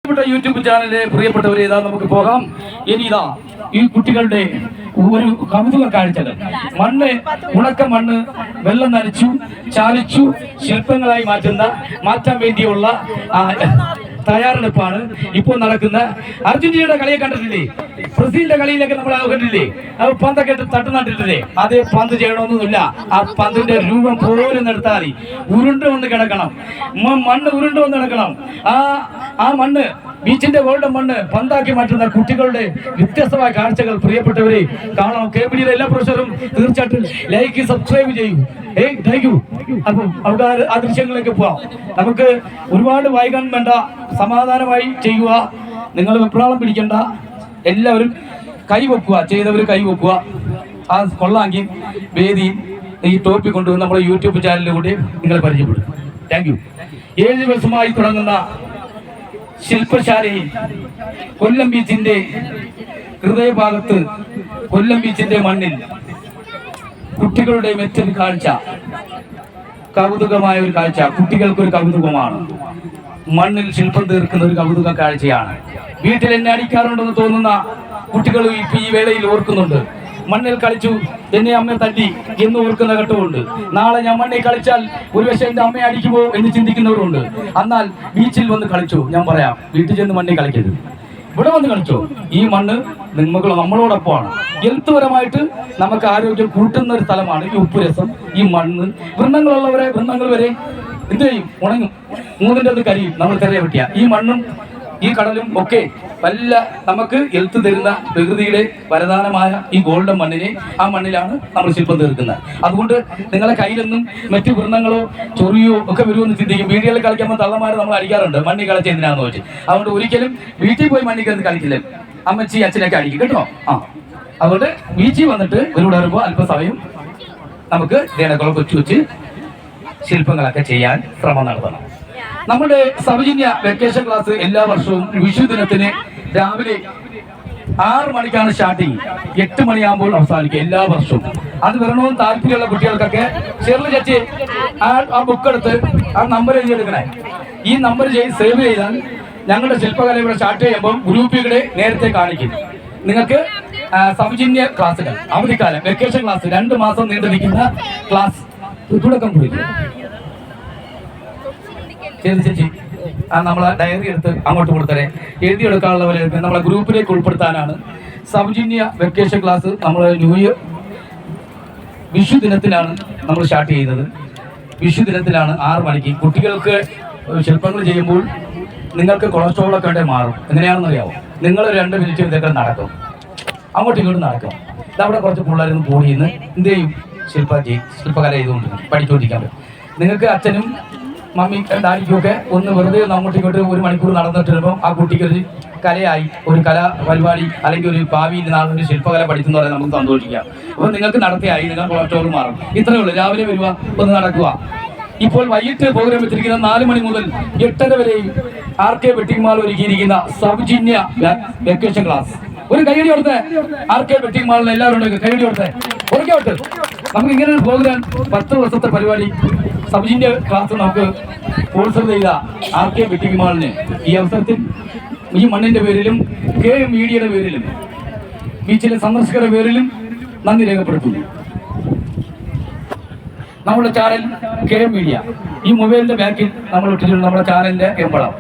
YouTube ചാനലിലെ പ്രിയപ്പെട്ടവരെ, ഇതാ നമുക്ക് പോകാം. ഇനി ഇതാ ഈ കുട്ടികളുടെ ഒരു കൗതുക കാഴ്ചകൾ. മണ്ണ്, ഉണക്ക മണ്ണ് വെള്ളം നനച്ചു ചാലിച്ചു ശില്പങ്ങളായി മാറ്റാൻ വേണ്ടിയുള്ള തയ്യാറെടുപ്പാണ് ഇപ്പോൾ നടക്കുന്ന. അർജന്റീനയുടെ കളിയെ കണ്ടിട്ടില്ലേ? ബ്രസീലിന്റെ കളിയിലൊക്കെ നമ്മൾ കണ്ടിട്ടില്ലേ? പന്തൊക്കെ തട്ട് നട്ടിട്ടില്ലേ? അതേ പന്ത് ചെയ്യണമെന്നൊന്നുമില്ല. ആ പന്തിന്റെ രൂപം പോലും നിർത്താതെ ഉരുണ്ട് വന്ന് കിടക്കണം. മണ്ണ് ഉരുണ്ട് വന്ന് കിടക്കണം. ആ മണ്ണ്, ബീച്ചിന്റെ ഗോൾഡൻ മണ്ണ് പന്താക്കി മാറ്റുന്ന കുട്ടികളുടെ വ്യത്യസ്തമായ കാഴ്ചകൾ പ്രിയപ്പെട്ടവരെ കാണണം. KBDയുടെ എല്ലാ പ്രൊഫസറും തീർച്ചയായിട്ടും ലൈക്ക് സബ്സ്ക്രൈബ് ചെയ്യൂ. Thank you. അപ്പം നമുക്ക് ആ ദൃശ്യങ്ങളിലേക്ക് പോവാം. നമുക്ക് ഒരുപാട് വൈകാൻ വേണ്ട, സമാധാനമായി ചെയ്യുക. നിങ്ങൾ വെപ്രാളം പിടിക്കണ്ട. എല്ലാവരും കൈവെക്കുക. ചെയ്തവർ കൈവെക്കുക. ആ കൊള്ളാങ്കി വേദി ഈ ടോപ്പിക് കൊണ്ടുവന്ന് നമ്മുടെ യൂട്യൂബ് ചാനലിലൂടെ നിങ്ങളെ പരിചയപ്പെടും. Thank you. 7 ദിവസമായി തുടങ്ങുന്ന ശില്പശാലയിൽ കൊല്ലം ബീച്ചിന്റെ ഹൃദയഭാഗത്ത്, കൊല്ലം ബീച്ചിന്റെ മണ്ണിൽ കുട്ടികളുടെ മറ്റൊരു കാഴ്ച, കൗതുകമായ ഒരു കാഴ്ച. കുട്ടികൾക്കൊരു കൗതുകമാണ്. മണ്ണിൽ ശില്പം തീർക്കുന്ന ഒരു കൗതുക കാഴ്ചയാണ്. വീട്ടിൽ എന്നെ അടിക്കാറുണ്ടെന്ന് തോന്നുന്ന കുട്ടികൾ ഇപ്പൊ ഈ വേളയിൽ ഓർക്കുന്നുണ്ട്. മണ്ണിൽ കളിച്ചു, എന്നെ അമ്മ തല്ലി എന്ന് ഓർക്കുന്ന ഘട്ടമുണ്ട്. നാളെ ഞാൻ മണ്ണിൽ കളിച്ചാൽ ഒരുപക്ഷെ എന്റെ അമ്മയെ അടിക്കുമോ എന്ന് ചിന്തിക്കുന്നവരുണ്ട്. എന്നാൽ ബീച്ചിൽ വന്ന് കളിച്ചു. ഞാൻ പറയാം, വീട്ടിൽ ചെന്ന് മണ്ണിൽ കളിക്കരുത്, ഇവിടെ വന്ന് കളിച്ചോ. ഈ മണ്ണ് നമ്മളോടൊപ്പമാണ്. ഹെൽത്ത്പരമായിട്ട് നമുക്ക് ആരോഗ്യം കൂട്ടുന്ന ഒരു സ്ഥലമാണ് ഈ ഉപ്പുരസം, ഈ മണ്ണ്. വൃന്ദങ്ങൾ വരെ എന്ത് ചെയ്യും? ഉണങ്ങും. 3ന്റെ അത് കരിയും. നമ്മൾ തെരയെ പറ്റിയ ഈ മണ്ണും ഈ കടലും ഒക്കെ വല്ല നമുക്ക് ഹെൽത്ത് തരുന്ന പ്രകൃതിയുടെ വരദാനമായ ഈ ഗോൾഡൻ മണ്ണിനെ, ആ മണ്ണിലാണ് നമ്മൾ ശില്പം തീർക്കുന്നത്. അതുകൊണ്ട് നിങ്ങളെ കയ്യിലൊന്നും മറ്റു വൃന്ദങ്ങളോ ചൊറിയോ ഒക്കെ വരുമെന്ന് ചിന്തിക്കും. വീടുകളിൽ കളിക്കുമ്പോൾ തള്ളമാര് നമ്മൾ അടിക്കാറുണ്ട്, മണ്ണി കളിച്ച എന്തിനാന്ന് വെച്ച്. അതുകൊണ്ട് ഒരിക്കലും വീട്ടിൽ പോയി മണ്ണി കയറി കളിക്കില്ല. അമ്മച്ചി അച്ഛനൊക്കെ അടിക്കും കേട്ടോ. അതുകൊണ്ട് ബീച്ചിൽ വന്നിട്ട് ഒരുപാട് വരുമ്പോൾ അല്പസമയം നമുക്ക് ദേനക്കുളം വെച്ച് ശില്പങ്ങളൊക്കെ ചെയ്യാൻ ശ്രമം നടത്തണം. നമ്മുടെ സൗജന്യ വെക്കേഷൻ ക്ലാസ് എല്ലാ വർഷവും വിഷു ദിനത്തിന് രാവിലെ 6 മണിക്കാണ് സ്റ്റാർട്ടിങ്. 8 മണിയാകുമ്പോൾ അവസാനിക്കും എല്ലാ വർഷവും. അത് വരണമെന്ന് താല്പര്യമുള്ള കുട്ടികൾക്കൊക്കെ ചെറു ചേച്ചി ആ ബുക്ക് എടുത്ത് ആ നമ്പർ എഴുതിയെടുക്കണേ. ഈ നമ്പർ സേവ് ചെയ്താൽ ഞങ്ങളുടെ ശില്പകല ഇവിടെ സ്റ്റാർട്ട് ചെയ്യുമ്പോൾ ഗ്രൂപ്പുകളെ നേരത്തെ കാണിക്കും. നിങ്ങൾക്ക് സൗജന്യ ക്ലാസ്സുകൾ, അവധിക്കാലം വെക്കേഷൻ ക്ലാസ് 2 മാസം നീണ്ടു നിൽക്കുന്ന ക്ലാസ് തുടക്കം കുറിക്കും. ചേച്ചി നമ്മളെ ഡയറി എടുത്ത് അങ്ങോട്ട് കൊടുത്തരെ. എഴുതിയെടുക്കാനുള്ളവരെ നമ്മളെ ഗ്രൂപ്പിലേക്ക് ഉൾപ്പെടുത്താനാണ് സൗജന്യ വെക്കേഷൻ ക്ലാസ്. നമ്മൾ വിഷു ദിനത്തിലാണ് നമ്മൾ സ്റ്റാർട്ട് ചെയ്യുന്നത്. വിഷു ദിനത്തിലാണ് 6 മണിക്ക്. കുട്ടികൾക്ക് ശില്പങ്ങൾ ചെയ്യുമ്പോൾ നിങ്ങൾക്ക് കൊളസ്ട്രോളൊക്കെ ഉണ്ടെങ്കിൽ മാറും. എങ്ങനെയാണെന്ന് അറിയാമോ? നിങ്ങൾ 2 മിനിറ്റ് ഇതൊക്കെ നടക്കും, അങ്ങോട്ടും ഇങ്ങോട്ടും നടക്കും. ഇതവിടെ കുറച്ച് പിള്ളേരൊന്നും കൂടി ഇന്ന് എന്ത് ചെയ്യും? ശില്പകല ചെയ്തുകൊണ്ട് പഠിച്ചുകൊണ്ടിരിക്കാൻ പറ്റും. നിങ്ങൾക്ക് അച്ഛനും മമ്മി ഡാഡിക്കുമൊക്കെ ഒന്ന് വെറുതെ അങ്ങോട്ടും ഇങ്ങോട്ടും 1 മണിക്കൂർ നടന്നിട്ട് വരുമ്പോൾ ആ കുട്ടിക്കൊരു കലയായി, ഒരു കലാ പരിപാടി അല്ലെങ്കിൽ ഒരു ഭാവിയിൽ നാളെ ഒരു ശില്പകല പഠിച്ചെന്ന് പറയാൻ നമുക്ക് സന്തോഷിക്കാം. അപ്പോൾ നിങ്ങൾക്ക് നടത്തിയായി, നിങ്ങൾ കൊളസ്ട്രോൾ മാറും. ഇത്രയേ ഉള്ളൂ. രാവിലെ വരിക, ഒന്ന് നടക്കുക. ഇപ്പോൾ വൈകിട്ട് പ്രോഗ്രാം വെച്ചിരിക്കുന്ന 4 മണി മുതൽ 8:30 വരെയും RK വെഡിങ് മാൾ ഒരുക്കിയിരിക്കുന്ന സൗജന്യ വെക്കേഷൻ ക്ലാസ്. ഒരു കൈയടി കൊടുത്തേ RK വെഡിങ് മാളിന് എല്ലാവരും കൈയടി കൊടുത്തേ. ഉറക്കോട്ട് നമുക്ക് ഇങ്ങനെ ഒരു പ്രോഗ്രാം 10 ദിവസത്തെ പരിപാടി സൗജന്യ ക്ലാസ് നമുക്ക് സ്പോൺസർ ചെയ്ത RK വെഡിങ് മാളിന് ഈ അവസരത്തിൽ ഈ മണ്ണിന്റെ പേരിലും KM മീഡിയയുടെ പേരിലും ബീച്ചിലെ സന്ദർശകരുടെ പേരിലും നന്ദി രേഖപ്പെടുത്തുന്നു. നമ്മുടെ ചാനൽ KM മീഡിയ, ഈ മൊബൈലിന്റെ ബാക്കിൽ നമ്മൾ ഇട്ടിട്ടുള്ള നമ്മുടെ ചാനലിന്റെ എമ്പളം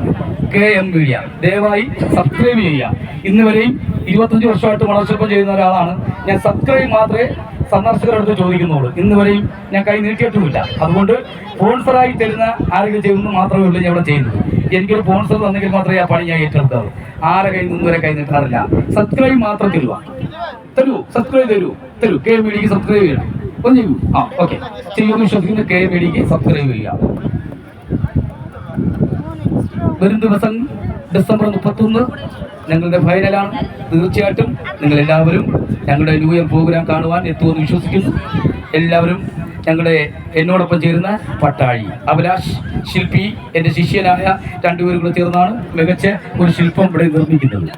KM മീഡിയ. ദയവായി സബ്സ്ക്രൈബ് ചെയ്യുക. ഇന്ന് വരെയും 25 വർഷമായിട്ട് മണശില്പം ചെയ്യുന്ന ഒരാളാണ് ഞാൻ. സബ്സ്ക്രൈബ് മാത്രമേ സന്ദർശകരെടുത്ത് ചോദിക്കുന്നുള്ളൂ. ഇന്ന് വരെയും ഞാൻ കൈ നീട്ടിയിട്ടുമില്ല. അതുകൊണ്ട് സ്പോൺസറായി തരുന്ന ആരെങ്കിലും ചെയ്യുന്നത് മാത്രമേ ഉള്ളൂ ഞാൻ ഇവിടെ ചെയ്യുന്നത്. എനിക്കൊരു സ്പോൺസർ തന്നെങ്കിൽ മാത്രമേ ആ പണി ഞാൻ ഏറ്റെടുക്കാവൂ. ആരെ കൈ നിന്നുവരെ കൈ നീട്ടാറില്ല. സബ്സ്ക്രൈബ് മാത്രം തരൂ. സബ്സ്ക്രൈബ് തരൂ. KM മീഡിയക്ക് സബ്സ്ക്രൈബ് ചെയ്യണം. ഒന്ന് ചെയ്യൂ. ഓക്കെ, ചെയ്യുമെന്ന് വിശ്വസിക്കുന്ന KM മീഡിയക്ക് സബ്സ്ക്രൈബ് ചെയ്യുക. വരും ദിവസം ഡിസംബർ 31 ഞങ്ങളുടെ ഫൈനലാണ്. തീർച്ചയായിട്ടും നിങ്ങളെല്ലാവരും ഞങ്ങളുടെ ന്യൂ ഇയർ പ്രോഗ്രാം കാണുവാൻ എത്തുമെന്ന് വിശ്വസിക്കുന്നു. എല്ലാവരും എന്നോടൊപ്പം ചേരുന്ന പട്ടാഴി അഭിലാഷ്, ശില്പി, എൻ്റെ ശിഷ്യനായ 2 പേരും കൂടെ ചേർന്നാണ് മികച്ച ഒരു ശില്പം ഇവിടെ നിർമ്മിക്കുന്നത്.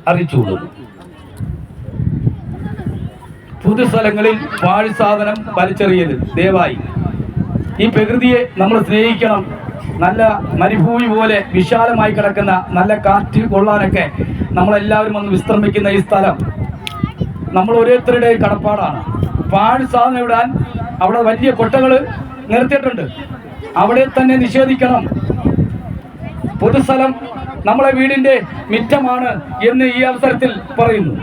അറിയിച്ചുകൊള്ളു. പൊതുസ്ഥലങ്ങളിൽ പാഴ്സാധനം വലിച്ചെറിയരുത്. ദയവായി ഈ പ്രകൃതിയെ നമ്മൾ സ്നേഹിക്കണം. നല്ല മരുഭൂമി പോലെ വിശാലമായി കിടക്കുന്ന നല്ല കാറ്റ് കൊള്ളാനൊക്കെ നമ്മളെല്ലാവരും വന്ന് വിശ്രമിക്കുന്ന ഈ സ്ഥലം നമ്മൾ ഓരോരുത്തരുടെ കടപ്പാടാണ്. പാഴ് സാധനം ഇടാൻ അവിടെ വലിയ കൊട്ടകൾ നിർത്തിയിട്ടുണ്ട്, അവിടെ തന്നെ നിഷേധിക്കണം. പൊതുസ്ഥലം നമ്മളെ വീടിന്റെ മിറ്റമാണ് എന്ന് ഈ അവസരത്തിൽ പറയുന്നു.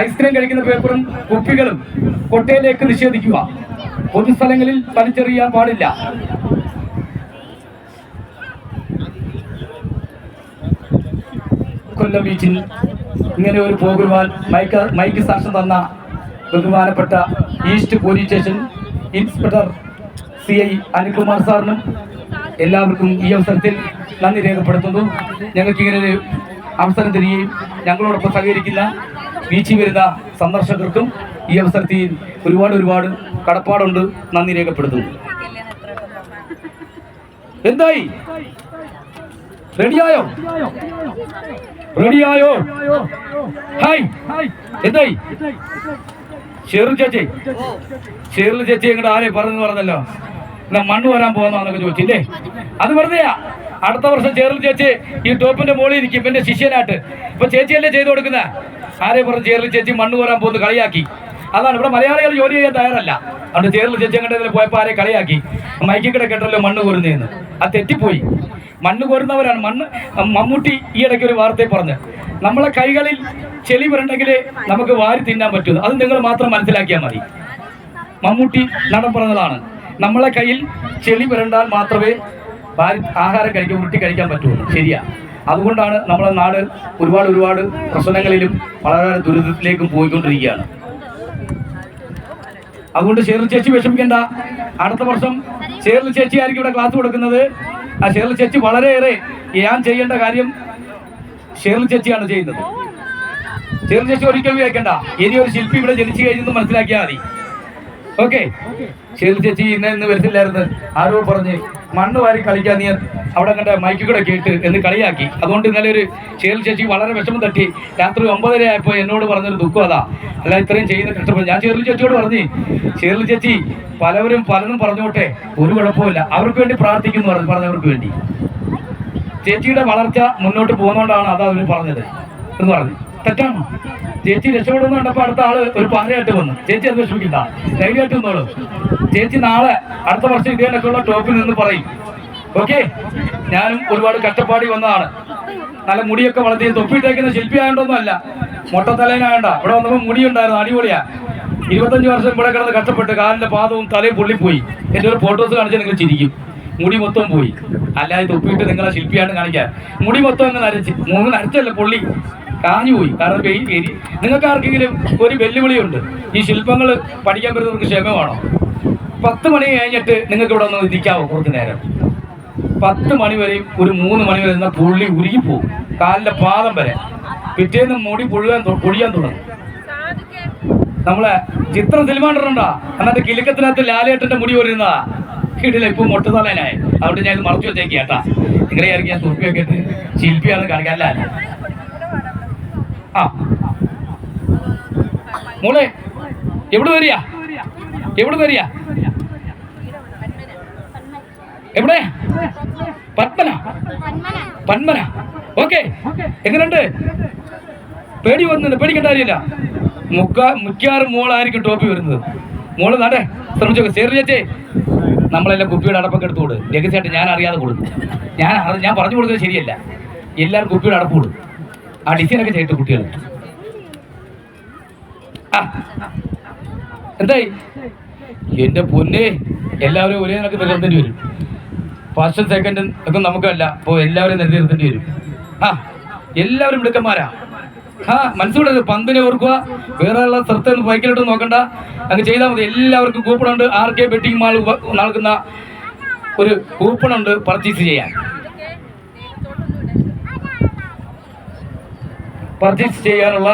ഐസ്ക്രീം കഴിക്കുന്ന പേപ്പറും കുപ്പികളും കൊട്ടയിലേക്ക് നിഷേധിക്കുക. പൊതുസ്ഥലങ്ങളിൽ വലിച്ചെറിയാൻ പാടില്ല. കൊല്ലം ബീച്ചിൽ ഇങ്ങനെ ഒരു പോകുവാൻ മൈക്ക് സാക്ഷ്യം തന്ന ബഹുമാനപ്പെട്ട east police station inspector CI Anilkumar സാറിനും എല്ലാവർക്കും ഈ അവസരത്തിൽ നന്ദി രേഖപ്പെടുത്തുന്നു. ഞങ്ങൾക്ക് ഇങ്ങനെ ഒരു അവസരം തരികയും ഞങ്ങളോടൊപ്പം സഹകരിക്കുന്ന ബീച്ചിൽ വരുന്ന സന്ദർശകർക്കും ഈ അവസരത്തിൽ ഒരുപാട് കടപ്പാടുണ്ട്, നന്ദി രേഖപ്പെടുത്തുന്നു. എന്തായി? റെഡിയായോ? ഹായ്, എന്തായി? ഷെറിൽ ചേച്ചി എങ്ങോട്ട് ആരെ പറഞ്ഞല്ലോ, എന്നാ മണ്ണ് വരാൻ പോകുന്നൊക്കെ ചോദിച്ചില്ലേ? അത് വെറുതെയാ. അടുത്ത വർഷം ഷെറിൽ ചേച്ചി ഈ ടോപ്പിന്റെ മുകളിൽ ഇരിക്കും എന്റെ ശിഷ്യനായിട്ട്. ഇപ്പൊ ചേച്ചിയല്ലേ ചെയ്തു കൊടുക്കുന്ന. ആരെ പറഞ്ഞു ഷെറിൽ ചേച്ചി മണ്ണ് വരാൻ പോകുന്നു? കളിയാക്കി. അതാണ് ഇവിടെ മലയാളികൾ ജോലി ചെയ്യാൻ തയ്യാറല്ല. അതുകൊണ്ട് ഷെറിൽ ചേച്ചി അങ്ങോട്ട് പോയപ്പോൾ ആരെ കളിയാക്കി, മൈക്കിക്കിടെ കേട്ടല്ലോ മണ്ണ് കോരുന്നതെന്ന്. അത് തെറ്റിപ്പോയി. മണ്ണ് കോരുന്നവരാണ്. മമ്മൂട്ടി ഈ ഇടയ്ക്ക് ഒരു വാർത്തയിൽ പറഞ്ഞു, നമ്മളെ കൈകളിൽ ചെളി വരണ്ടെങ്കിൽ നമുക്ക് വാരി തിന്നാൻ പറ്റുന്നു. അത് നിങ്ങൾ മാത്രം മനസ്സിലാക്കിയാൽ മതി. മമ്മൂട്ടി നടൻ പറഞ്ഞതാണ്, നമ്മളെ കയ്യിൽ ചെളി വരണ്ടാൽ മാത്രമേ ആഹാരം കഴിക്കാൻ, ഉരുട്ടി കഴിക്കാൻ പറ്റുള്ളൂ. ശരിയാ. അതുകൊണ്ടാണ് നമ്മളെ നാട് ഒരുപാട് പ്രശ്നങ്ങളിലും വളരെ ദുരിതത്തിലേക്കും പോയിക്കൊണ്ടിരിക്കുകയാണ്. അതുകൊണ്ട് ഷെറിൽ ചേച്ചി വിഷമിക്കേണ്ട. അടുത്ത വർഷം ഷെറിൽ ചേച്ചി ആയിരിക്കും ഇവിടെ ക്ലാസ് കൊടുക്കുന്നത്. ആ ഷെറിൽ ചേച്ചി വളരെയേറെ ഞാൻ ചെയ്യേണ്ട കാര്യം ഷെറിൽ ചേച്ചിയാണ് ചെയ്യുന്നത്. ഷെറിൽ ചേച്ചി ഒരിക്കലും കേൾക്കണ്ട. ഇനി ഒരു ശില്പി ഇവിടെ ജനിച്ചു കഴിഞ്ഞെന്ന് മനസ്സിലാക്കിയാൽ മതി. ഓക്കെ. ഷെറിൽ ചേച്ചി ഇന്ന് വരത്തില്ലായിരുന്നു. ആരോ പറഞ്ഞ് മണ്ണ് വാരി കളിക്കാൻ നീ അവിടെ കണ്ട മൈക്ക് കൂടെ കേട്ട് എന്ന് കളിയാക്കി. അതുകൊണ്ട് ഇന്നലെ ഒരു ഷെറിൽ ചേച്ചി വളരെ വിഷമം തട്ടി. രാത്രി 9:30 ആയപ്പോൾ എന്നോട് പറഞ്ഞൊരു ദുഃഖം അതാ. അല്ല ഇത്രയും ചെയ്യുന്ന കഷ്ടപ്പെടും. ഞാൻ ഷെറിൽ ചേച്ചിയോട് പറഞ്ഞു, ഷെറിൽ ചേച്ചി പലതും പറഞ്ഞോട്ടെ, ഒരു കുഴപ്പമില്ല, അവർക്ക് വേണ്ടി പ്രാർത്ഥിക്കുന്നു പറഞ്ഞവർക്ക് വേണ്ടി. ചേച്ചിയുടെ വളർച്ച മുന്നോട്ട് പോകുന്നതുകൊണ്ടാണ് അതാ അവർ പറഞ്ഞത് എന്ന് പറഞ്ഞു. തെറ്റാണോ? ചേച്ചി രക്ഷപ്പെടുന്ന കണ്ടപ്പോൾ അടുത്ത ആള് ഒരു പാരയായിട്ട് വന്നു. ചേച്ചി അത് വിഷമിക്കണ്ട, ധൈര്യമായിട്ട് വന്നോളൂ. ചേച്ചി നാളെ അടുത്ത വർഷം ഇതേനൊക്കെയുള്ള ടോപ്പിൽ നിന്ന് പറയും. ഓക്കെ. ഞാനും ഒരുപാട് കഷ്ടപ്പാടി വന്നതാണ്. നല്ല മുടിയൊക്കെ വളർത്തി തൊപ്പിയിട്ടേക്കുന്ന ശില്പി ആയതുകൊണ്ടൊന്നും അല്ല, മൊട്ടത്തലേനായണ്ട. ഇവിടെ വന്നപ്പോൾ മുടിയുണ്ടായിരുന്നു, അടിപൊളിയാ. 25 വർഷം ഇവിടെ കിടന്ന് കഷ്ടപ്പെട്ട് കാലിന്റെ പാദവും തലയും പൊള്ളിപ്പോയി. എൻ്റെ ഒരു ഫോട്ടോസ് കാണിച്ചാൽ നിങ്ങൾ ചിരിക്കും. മുടി മൊത്തം പോയി. അല്ലാതെ തൊപ്പിയിട്ട് നിങ്ങളെ ശില്പിയാണ് കാണിക്കാൻ. മുടി മൊത്തം അങ്ങ് നരച്ചല്ല, പൊള്ളി കാഞ്ഞു പോയി. കാരണം വെയിൽ. നിങ്ങൾക്ക് ആർക്കെങ്കിലും ഒരു വെല്ലുവിളിയുണ്ട്, ഈ ശില്പങ്ങൾ പഠിക്കാൻ പറ്റുന്നവർക്ക് ക്ഷമമാണോ? 10 മണി കഴിഞ്ഞിട്ട് നിങ്ങൾക്ക് ഇവിടെ ഒന്ന് ഇരിക്കാവോ കുറച്ച് നേരം? 10 മണി വരെയും ഒരു 3 മണി വരെ നിന്നാൽ പുള്ളി ഉരുകിപ്പോവും, കാലിന്റെ പാദം വരെ. പിറ്റേന്ന് മുടി പൊഴിയാൻ തുടങ്ങും. നമ്മളെ ചിത്രം സിനിമ കണ്ടിട്ടുണ്ടോ? അന്നത്തെ കിലുക്കത്തിനകത്ത് ലാലേട്ടന്റെ മുടി വരുന്നതാ. കിടില ഇപ്പൊ മൊട്ടതലേനായി. അതുകൊണ്ട് ഞാൻ ഇത് മറച്ചു വെച്ചേക്ക് കേട്ടാ. നിങ്ങളെ ആയിരിക്കും ഞാൻ തൊപ്പിയൊക്കെ ഇട്ട് ശില്പിയാണെന്ന് കാണിക്കാൻ. അല്ല ആ മോളെ എവിടെ വരിക? എവിടെ? പന്മന. ഓക്കെ. എങ്ങനെയുണ്ട്? പേടിക്കേണ്ട കാര്യമില്ല. മിക്കവാറും മോളായിരിക്കും ടോപ്പി വരുന്നത്. മോള് നാട്ടെ ശ്രമിച്ചോക്കെ. ഷെറിൽ ചേച്ചി നമ്മളെല്ലാം കുപ്പിയുടെ അടപ്പൊക്കെ എടുത്തു കൊടുക്കും. രഹസ്യമായിട്ട് ഞാൻ അറിയാതെ കൊടുക്കും. ഞാൻ പറഞ്ഞു കൊടുക്കുന്നത് ശരിയല്ല. എല്ലാവരും കുപ്പിയുടെ അടപ്പ് കൊടുക്കും. ആ ഡിസൈനൊക്കെ ചെയ്തിട്ട് കുട്ടികൾ. എന്തായി? എൻ്റെ പൊന്നെ, എല്ലാവരും ഒരേ നിനക്ക് നിർത്തേണ്ടി വരും. ഫസ്റ്റ് സെക്കൻഡ് ഒക്കെ നമുക്കല്ല. അപ്പോൾ എല്ലാവരും നിർത്തേണ്ടി വരും. എല്ലാവരും മിടുക്കന്മാരാ. മനസ്സിലൂടെ പന്തിനെ ഓർക്കുക. വേറെ ഉള്ള സ്ഥലത്ത് ബൈക്കിലോട്ട് നോക്കണ്ട, അങ്ങ് ചെയ്താൽ മതി. എല്ലാവർക്കും കൂപ്പണുണ്ട്. RK ബെറ്റിംഗ് മാൾ നൽകുന്ന ഒരു കൂപ്പണുണ്ട് പർച്ചേസ് ചെയ്യാൻ. പർച്ചേസ് ചെയ്യാനുള്ള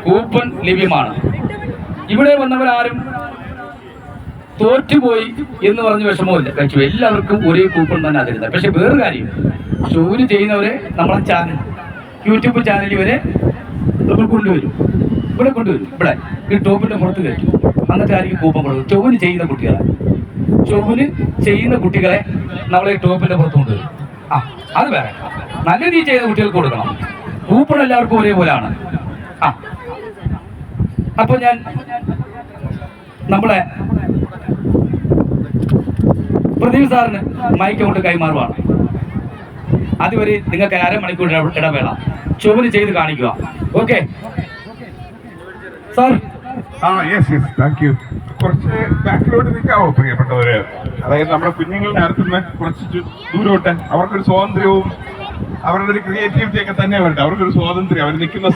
കൂപ്പൺ ലഭ്യമാണ്. ഇവിടെ വന്നവരാരും തോറ്റുപോയി എന്ന് പറഞ്ഞ് വിഷമമില്ല. കഴിച്ചു എല്ലാവർക്കും ഒരേ കൂപ്പൺ തന്നെ തരുന്നത്. പക്ഷെ വേറൊരു കാര്യം, ജോലി ചെയ്യുന്നവരെ നമ്മളെ ചാനൽ, യൂട്യൂബ് ചാനലിൽ വരെ ഇവിടെ കൊണ്ടുവരും. ഇവിടെ ഈ ടോപ്പിന്റെ പുറത്ത് കയറ്റും. എന്നിട്ട് ആയിരിക്കും കൂപ്പൺ കൊടുക്കും. ജോലി ചെയ്യുന്ന കുട്ടികളാണ്. ചുവന് ചെയ്യുന്ന കുട്ടികളെ നമ്മളെ ടോപ്പിന്റെ പുറത്ത് കൊണ്ടുവരും. ആ അത് വേറെ നല്ല രീതി ചെയ്ത കുട്ടികൾക്ക് കൊടുക്കണം. കൂപ്പൺ എല്ലാവർക്കും ഒരേപോലെയാണ്. ആ അപ്പോൾ ഞാൻ നമ്മളെ പ്രദീപ് സാറിന് മൈക്ക് കൊണ്ട് കൈമാറുവാണ്. അതുവരെ നിങ്ങൾക്ക് അരമണിക്കൂർ ഇടവേള ചുവന് ചെയ്ത് കാണിക്കുക. Okay sir? Yes thank you. കുറച്ച് ബാക്കിലോട്ട് നിൽക്കാവോ പ്രിയപ്പെട്ടവര്? അതായത് നമ്മുടെ കുഞ്ഞുങ്ങൾ നടത്തുന്ന കുറച്ച് ദൂരോട്ട് അവർക്കൊരു സ്വാതന്ത്ര്യവും അവരുടെ ഒരു ക്രിയേറ്റിവിറ്റി ഒക്കെ തന്നെ വരട്ടെ. അവർക്കൊരു സ്വാതന്ത്ര്യം അവർ നിൽക്കുന്ന